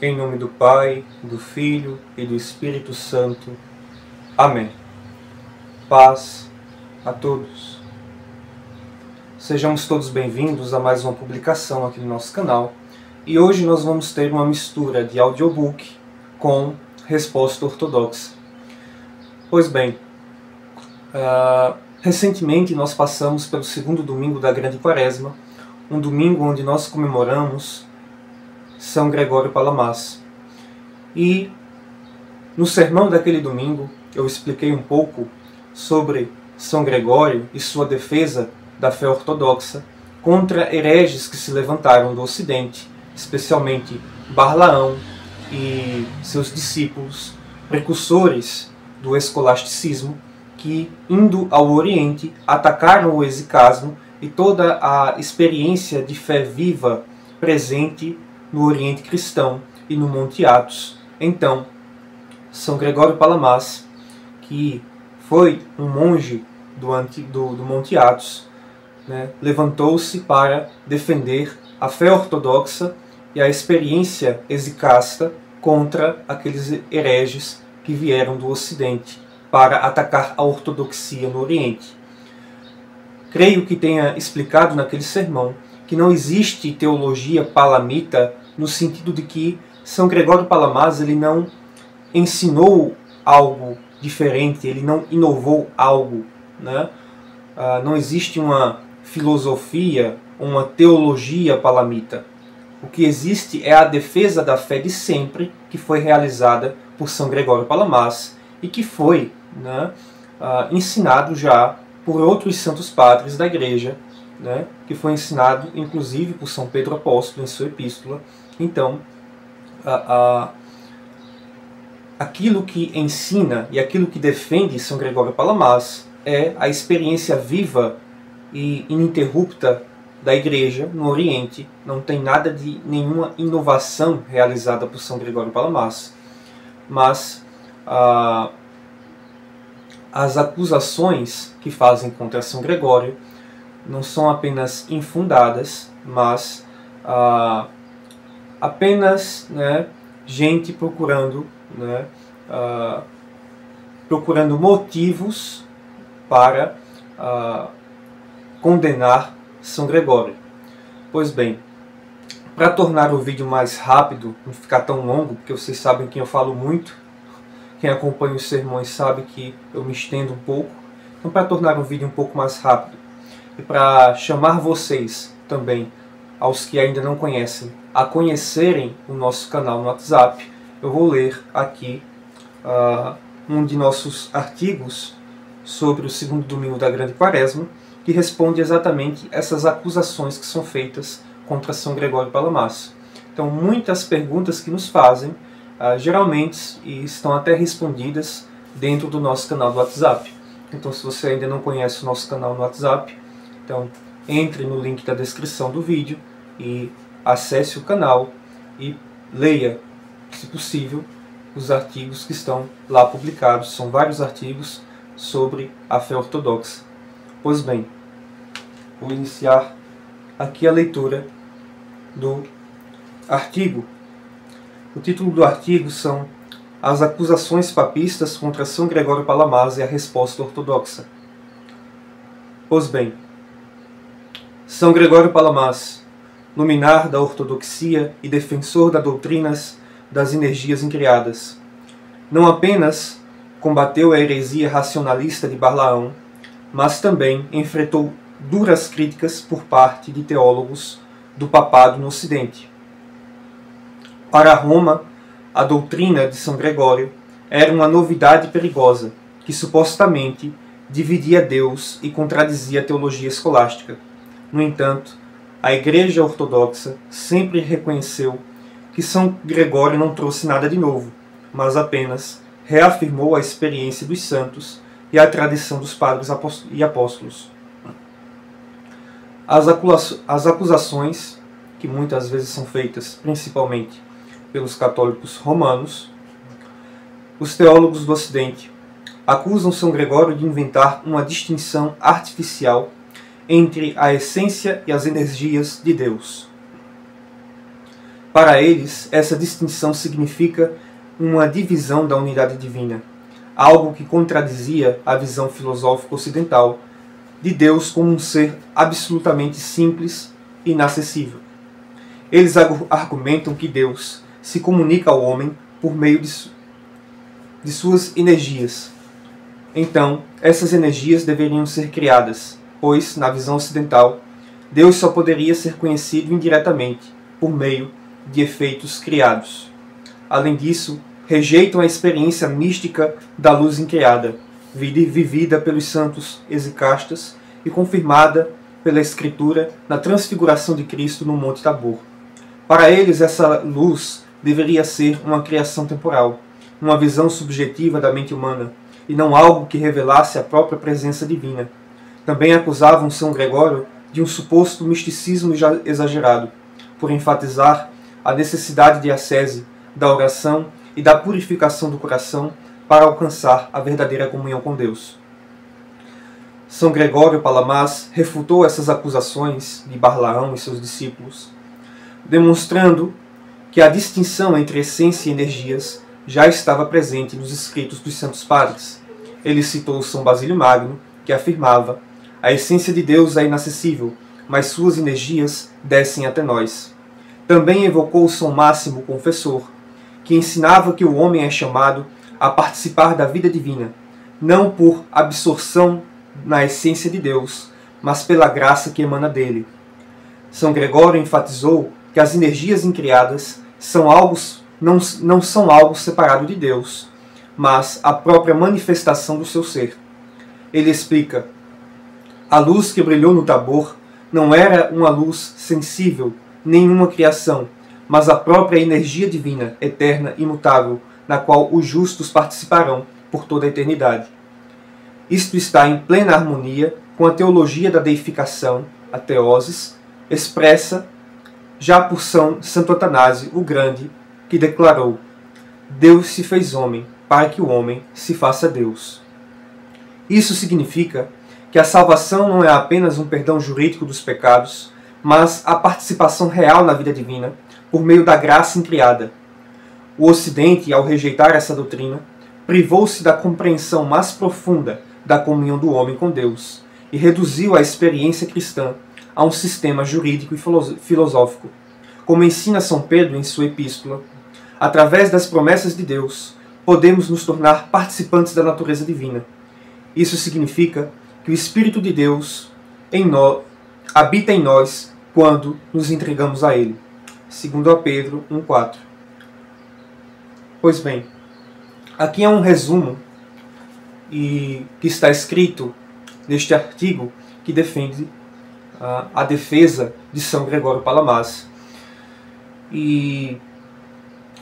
Em nome do Pai, do Filho e do Espírito Santo. Amém. Paz a todos. Sejamos todos bem-vindos a mais uma publicação aqui no nosso canal. E hoje nós vamos ter uma mistura de audiobook com resposta ortodoxa. Pois bem, recentemente nós passamos pelo segundo domingo da Grande Quaresma, um domingo onde nós comemoramos São Gregório Palamas. E no sermão daquele domingo eu expliquei um pouco sobre São Gregório e sua defesa da fé ortodoxa contra hereges que se levantaram do Ocidente, especialmente Barlaão e seus discípulos, precursores do escolasticismo, que, indo ao Oriente, atacaram o hesicasmo e toda a experiência de fé viva presente no Oriente cristão e no Monte Athos. Então, São Gregório Palamas, que foi um monge do Monte Athos, levantou-se para defender a fé ortodoxa e a experiência hesicasta contra aqueles hereges que vieram do Ocidente para atacar a ortodoxia no Oriente. Creio que tenha explicado naquele sermão que não existe teologia palamita no sentido de que São Gregório Palamas ele não ensinou algo diferente, ele não inovou algo, não existe uma filosofia, uma teologia palamita. O que existe é a defesa da fé de sempre, que foi realizada por São Gregório Palamas e que foi ensinado já por outros santos padres da Igreja, que foi ensinado inclusive por São Pedro Apóstolo em sua epístola. Então, aquilo que ensina e aquilo que defende São Gregório Palamas é a experiência viva e ininterrupta da Igreja no Oriente. Não tem nada de nenhuma inovação realizada por São Gregório Palamas, mas as acusações que fazem contra São Gregório não são apenas infundadas, mas apenas gente procurando motivos para condenar São Gregório. Pois bem, para tornar o vídeo mais rápido, não ficar tão longo, porque vocês sabem que eu falo muito, quem acompanha os sermões sabe que eu me estendo um pouco. Então, para tornar o vídeo um pouco mais rápido e para chamar vocês também, aos que ainda não conhecem, a conhecerem o nosso canal no WhatsApp, eu vou ler aqui um de nossos artigos sobre o segundo domingo da Grande Quaresma, que responde exatamente essas acusações que são feitas contra São Gregório Palamas. Então, muitas perguntas que nos fazem, geralmente estão até respondidas dentro do nosso canal do WhatsApp. Então, se você ainda não conhece o nosso canal no WhatsApp, então entre no link da descrição do vídeo e acesse o canal e leia, se possível, os artigos que estão lá publicados. São vários artigos sobre a fé ortodoxa. Pois bem, vou iniciar aqui a leitura do artigo. O título do artigo são As acusações papistas contra São Gregório Palamas e a resposta ortodoxa. Pois bem, São Gregório Palamas, luminar da ortodoxia e defensor das doutrinas das energias incriadas, não apenas combateu a heresia racionalista de Barlaão, mas também enfrentou duras críticas por parte de teólogos do papado no Ocidente. Para Roma, a doutrina de São Gregório era uma novidade perigosa, que supostamente dividia Deus e contradizia a teologia escolástica. No entanto, a Igreja Ortodoxa sempre reconheceu que São Gregório não trouxe nada de novo, mas apenas reafirmou a experiência dos santos e a tradição dos padres e apóstolos. As acusações, que muitas vezes são feitas principalmente pelos católicos romanos, os teólogos do Ocidente acusam São Gregório de inventar uma distinção artificial entre a essência e as energias de Deus. Para eles, essa distinção significa uma divisão da unidade divina, algo que contradizia a visão filosófica ocidental de Deus como um ser absolutamente simples e inacessível. Eles argumentam que Deus se comunica ao homem por meio de suas energias. Então, essas energias deveriam ser criadas, pois, na visão ocidental, Deus só poderia ser conhecido indiretamente, por meio de efeitos criados. Além disso, rejeitam a experiência mística da luz incriada, vivida pelos santos exicastas e confirmada pela Escritura na transfiguração de Cristo no Monte Tabor. Para eles, essa luz deveria ser uma criação temporal, uma visão subjetiva da mente humana, e não algo que revelasse a própria presença divina. Também acusavam São Gregório de um suposto misticismo exagerado, por enfatizar a necessidade de ascese, da oração e da purificação do coração para alcançar a verdadeira comunhão com Deus. São Gregório Palamas refutou essas acusações de Barlaão e seus discípulos, demonstrando que a distinção entre essência e energias já estava presente nos escritos dos Santos Padres. Ele citou São Basílio Magno, que afirmava: a essência de Deus é inacessível, mas suas energias descem até nós. Também evocou São Máximo Confessor, que ensinava que o homem é chamado a participar da vida divina, não por absorção na essência de Deus, mas pela graça que emana dele. São Gregório enfatizou que as energias incriadas não são algo separado de Deus, mas a própria manifestação do seu ser. Ele explica: a luz que brilhou no Tabor não era uma luz sensível, nenhuma criação, mas a própria energia divina, eterna e imutável, na qual os justos participarão por toda a eternidade. Isto está em plena harmonia com a teologia da deificação, a teoses, expressa já por Santo Atanásio o Grande, que declarou: Deus se fez homem, para que o homem se faça Deus. Isso significa que a salvação não é apenas um perdão jurídico dos pecados, mas a participação real na vida divina, por meio da graça incriada. O Ocidente, ao rejeitar essa doutrina, privou-se da compreensão mais profunda da comunhão do homem com Deus e reduziu a experiência cristã a um sistema jurídico e filosófico. Como ensina São Pedro em sua epístola, através das promessas de Deus, podemos nos tornar participantes da natureza divina. Isso significa que o Espírito de Deus habita em nós quando nos entregamos a Ele. 2 Pedro 1,4. Pois bem, aqui é um resumo que está escrito neste artigo que defende a defesa de São Gregório Palamas. E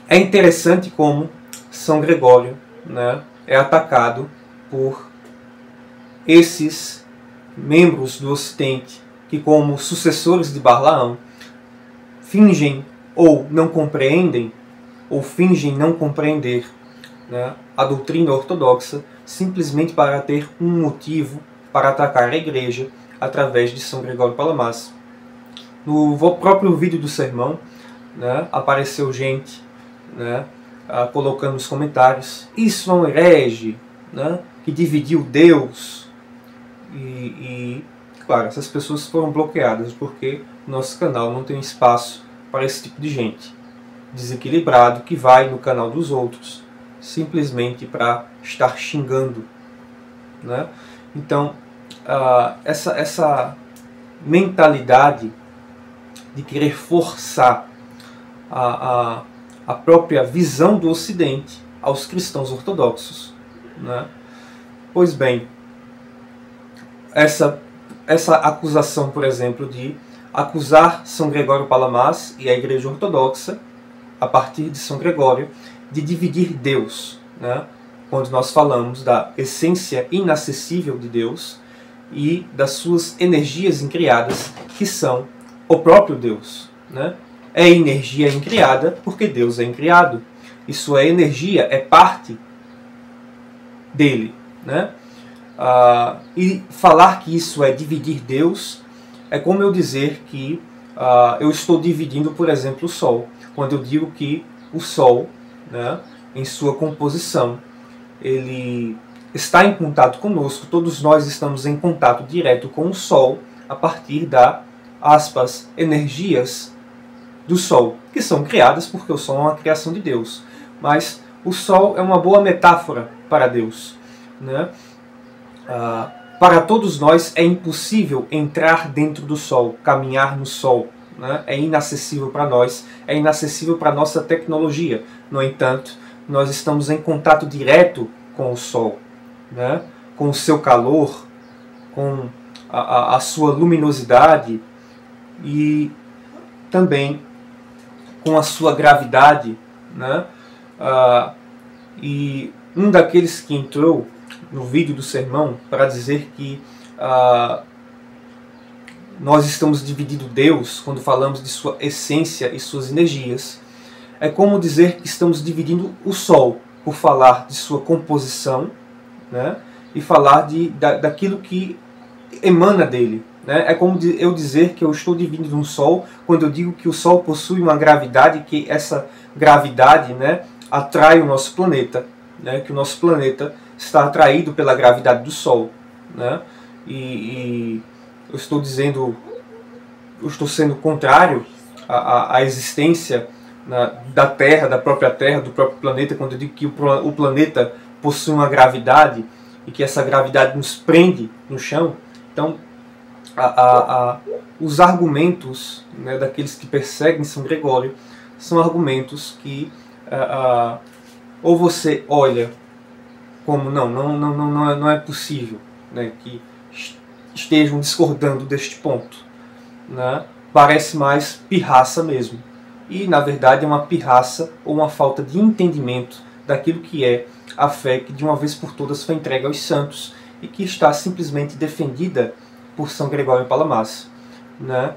é interessante como São Gregório, né, é atacado por esses membros do Ocidente que, como sucessores de Barlaão, fingem ou não compreendem ou fingem não compreender, né, a doutrina ortodoxa simplesmente para ter um motivo para atacar a Igreja através de São Gregório Palamas. No próprio vídeo do sermão, né, apareceu gente, né, colocando nos comentários: isso é um herege, né, que dividiu Deus. Claro, essas pessoas foram bloqueadas porque nosso canal não tem espaço para esse tipo de gente desequilibrado que vai no canal dos outros simplesmente para estar xingando, né? Então, essa mentalidade de querer forçar a própria visão do Ocidente aos cristãos ortodoxos, né? Pois bem, essa acusação, por exemplo, de acusar São Gregório Palamas e a Igreja Ortodoxa, a partir de São Gregório, de dividir Deus, né? Quando nós falamos da essência inacessível de Deus e das suas energias incriadas, que são o próprio Deus, né? É energia incriada porque Deus é incriado. E sua energia é parte dele, né? E falar que isso é dividir Deus é como eu dizer que eu estou dividindo, por exemplo, o Sol. quando eu digo que o Sol, né, em sua composição, ele está em contato conosco, todos nós estamos em contato direto com o Sol a partir da, aspas, energias do Sol, que são criadas porque o Sol é uma criação de Deus. Mas o Sol é uma boa metáfora para Deus, né? Para todos nós é impossível entrar dentro do Sol, caminhar no Sol, né? É inacessível para nós, é inacessível para a nossa tecnologia. No entanto, nós estamos em contato direto com o Sol, né? Com o seu calor, com a sua luminosidade e também com a sua gravidade, né? E um daqueles que entrou no vídeo do sermão para dizer que nós estamos dividindo Deus quando falamos de sua essência e suas energias, é como dizer que estamos dividindo o Sol por falar de sua composição, né? E falar daquilo que emana dele. Né? É como eu dizer que eu estou dividindo um Sol quando eu digo que o Sol possui uma gravidade, que essa gravidade, né, atrai o nosso planeta, né? Que o nosso planeta está atraído pela gravidade do Sol. Né? E eu estou dizendo, eu estou sendo contrário à existência da Terra, da própria Terra, do próprio planeta, quando eu digo que o planeta possui uma gravidade e que essa gravidade nos prende no chão. Então, os argumentos, né, daqueles que perseguem São Gregório são argumentos que ou você olha como não é possível, né, que estejam discordando deste ponto, né? Parece mais pirraça mesmo. E, na verdade, é uma pirraça ou uma falta de entendimento daquilo que é a fé que de uma vez por todas foi entregue aos santos e que está simplesmente defendida por São Gregório Palamares. Né?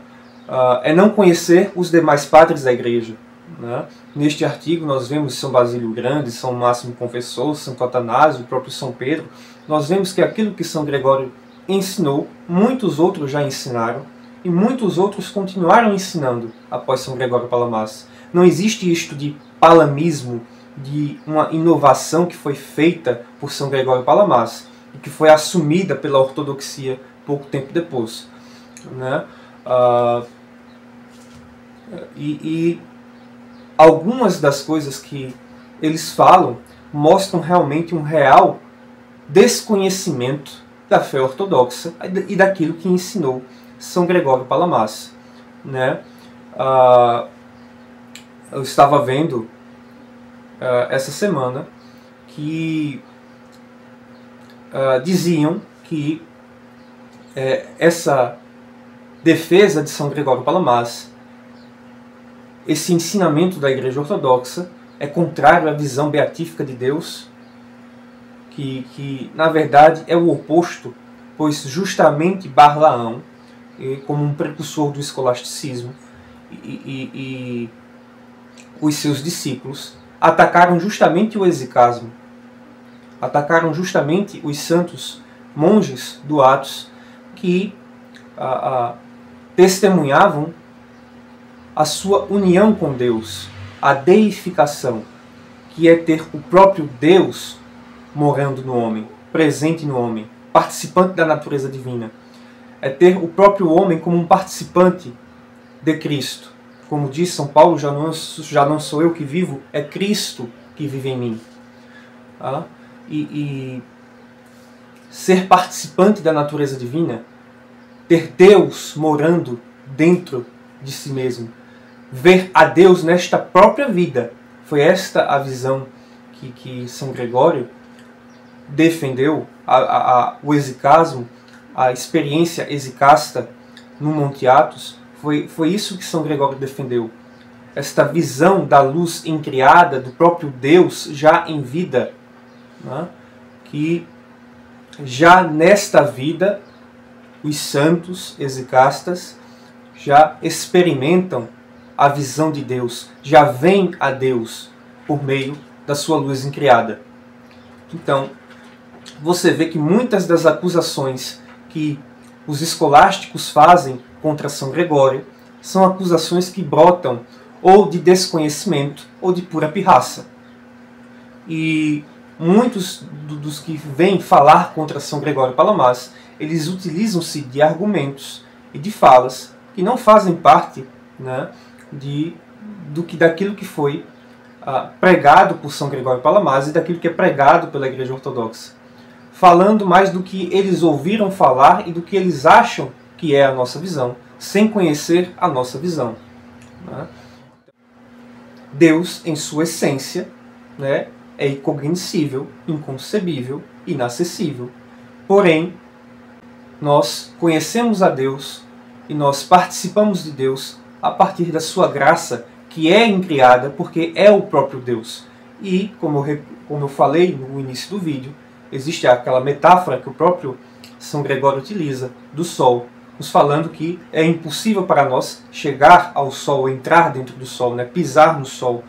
É não conhecer os demais padres da Igreja. Né? Neste artigo nós vemos São Basílio Grande, São Máximo Confessor, Santo Atanásio, o próprio São Pedro. Nós vemos que aquilo que São Gregório ensinou, muitos outros já ensinaram, e muitos outros continuaram ensinando após São Gregório Palamares. Não existe isto de palamismo, de uma inovação que foi feita por São Gregório Palamares e que foi assumida pela ortodoxia pouco tempo depois. Né? E algumas das coisas que eles falam mostram realmente um real desconhecimento da fé ortodoxa e daquilo que ensinou São Gregório Palamares. Né? Eu estava vendo essa semana que diziam que essa defesa de São Gregório Palamares, esse ensinamento da Igreja Ortodoxa, é contrário à visão beatífica de Deus, que na verdade é o oposto, pois justamente Barlaão, como um precursor do escolasticismo, e os seus discípulos atacaram justamente o exicasmo, atacaram justamente os santos monges do Atos que testemunhavam a sua união com Deus, a deificação, que é ter o próprio Deus morando no homem, presente no homem, participante da natureza divina. É ter o próprio homem como um participante de Cristo. Como diz São Paulo, já não sou eu que vivo, é Cristo que vive em mim. E ser participante da natureza divina, ter Deus morando dentro de si mesmo, ver a Deus nesta própria vida. Foi esta a visão que São Gregório defendeu, o exicasmo, a experiência exicasta no Monte Athos. Foi isso que São Gregório defendeu. Esta visão da luz incriada, do próprio Deus já em vida, né? Que já nesta vida os santos exicastas já experimentam a visão de Deus, já veem a Deus por meio da sua luz incriada. Então, você vê que muitas das acusações que os escolásticos fazem contra São Gregório são acusações que brotam ou de desconhecimento, ou de pura pirraça. E muitos dos que vêm falar contra São Gregório Palamas, eles utilizam-se de argumentos e de falas que não fazem parte, né, daquilo que foi pregado por São Gregório Palamas e daquilo que é pregado pela Igreja Ortodoxa. Falando mais do que eles ouviram falar e do que eles acham que é a nossa visão, sem conhecer a nossa visão. Né? Deus, em sua essência, né, é incognoscível, inconcebível, inacessível. Porém, nós conhecemos a Deus e nós participamos de Deus a partir da sua graça, que é incriada porque é o próprio Deus. E, como eu falei no início do vídeo, existe aquela metáfora que o próprio São Gregório utiliza do Sol, nos falando que é impossível para nós chegar ao Sol, entrar dentro do Sol, né, pisar no Sol.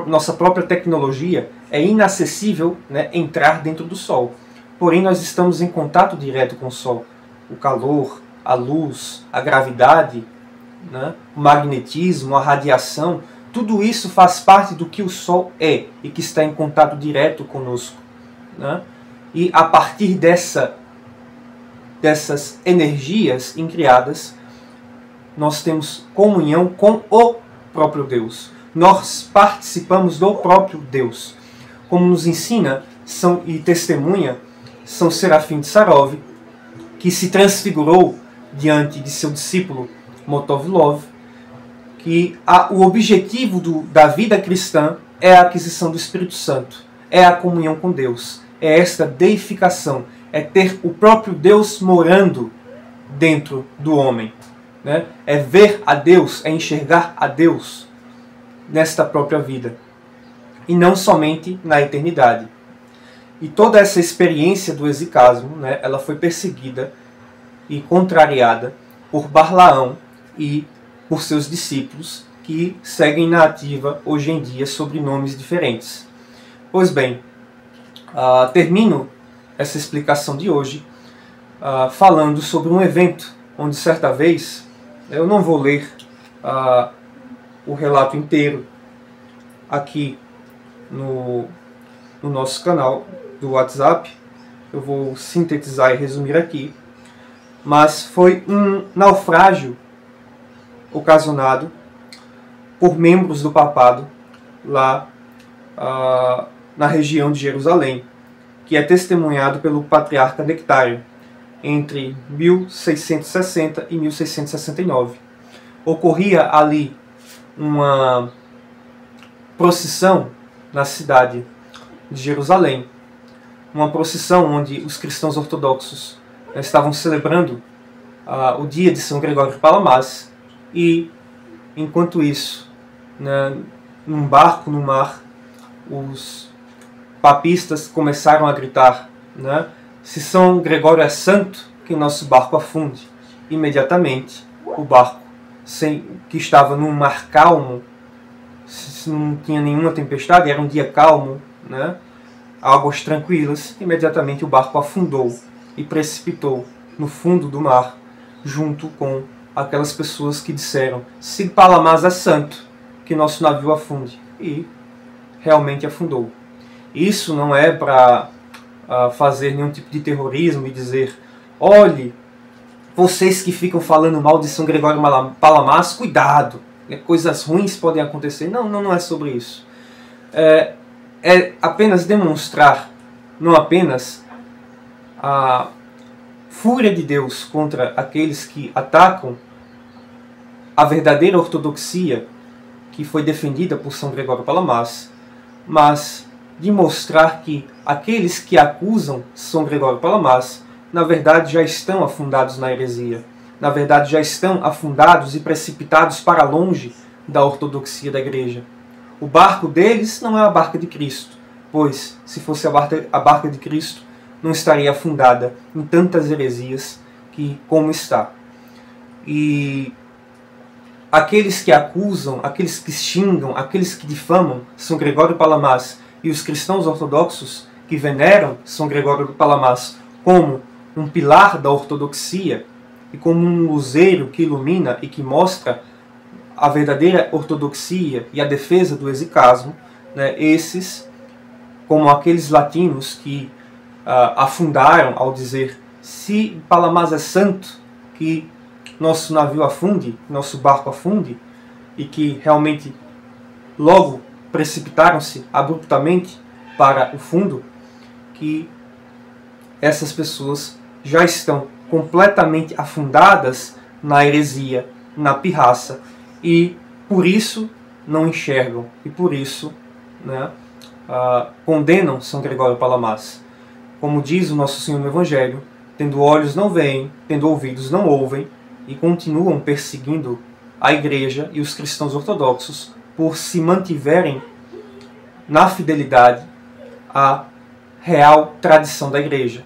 Nossa própria tecnologia é inacessível, né, entrar dentro do Sol. Porém, nós estamos em contato direto com o Sol. O calor, a luz, a gravidade, né, o magnetismo, a radiação, tudo isso faz parte do que o Sol é e que está em contato direto conosco. Né? E a partir dessas energias incriadas, nós temos comunhão com o próprio Deus. Nós participamos do próprio Deus. Como nos ensina e testemunha São Serafim de Sarov, que se transfigurou diante de seu discípulo Motovilov, que o objetivo da vida cristã é a aquisição do Espírito Santo, é a comunhão com Deus, é esta deificação, é ter o próprio Deus morando dentro do homem. Né? É ver a Deus, é enxergar a Deus nesta própria vida, e não somente na eternidade. E toda essa experiência do exicasmo, né, ela foi perseguida e contrariada por Barlaão e por seus discípulos, que seguem na ativa hoje em dia sob nomes diferentes. Pois bem, termino essa explicação de hoje falando sobre um evento onde certa vez, eu não vou ler o relato inteiro aqui no nosso canal do WhatsApp, eu vou sintetizar e resumir aqui, mas foi um naufrágio ocasionado por membros do papado lá na região de Jerusalém, que é testemunhado pelo patriarca Nectário entre 1660 e 1669. Ocorria ali uma procissão na cidade de Jerusalém, uma procissão onde os cristãos ortodoxos estavam celebrando o dia de São Gregório Palamas, e enquanto isso, num barco no mar, os papistas começaram a gritar, né, se São Gregório é santo, que o nosso barco afunde. Imediatamente, o barco, que estava num mar calmo, não tinha nenhuma tempestade, era um dia calmo, né, águas tranquilas, imediatamente o barco afundou e precipitou no fundo do mar, junto com aquelas pessoas que disseram, se Palamas é santo, que nosso navio afunde. E realmente afundou. Isso não é para fazer nenhum tipo de terrorismo e dizer, olhe, vocês que ficam falando mal de São Gregório Palamas, cuidado, coisas ruins podem acontecer. Não é sobre isso. É apenas demonstrar, não apenas a fúria de Deus contra aqueles que atacam a verdadeira ortodoxia que foi defendida por São Gregório Palamas, mas de mostrar que aqueles que acusam São Gregório Palamas, na verdade já estão afundados na heresia, na verdade já estão afundados e precipitados para longe da ortodoxia da Igreja. O barco deles não é a barca de Cristo, pois se fosse a barca de Cristo, não estaria afundada em tantas heresias como está. E aqueles que acusam, aqueles que xingam, aqueles que difamam São Gregório Palamas e os cristãos ortodoxos que veneram São Gregório Palamas como um pilar da ortodoxia e como um luzeiro que ilumina e que mostra a verdadeira ortodoxia e a defesa do exicasmo, né, esses, como aqueles latinos que afundaram ao dizer: se Palamas é santo, que nosso navio afunde, nosso barco afunde, e que realmente logo precipitaram-se abruptamente para o fundo, que essas pessoas já estão completamente afundadas na heresia, na pirraça, e por isso não enxergam, e por isso, né, condenam São Gregório Palamas. Como diz o Nosso Senhor no Evangelho: tendo olhos não veem, tendo ouvidos não ouvem, e continuam perseguindo a Igreja e os cristãos ortodoxos por se mantiverem na fidelidade à real tradição da Igreja.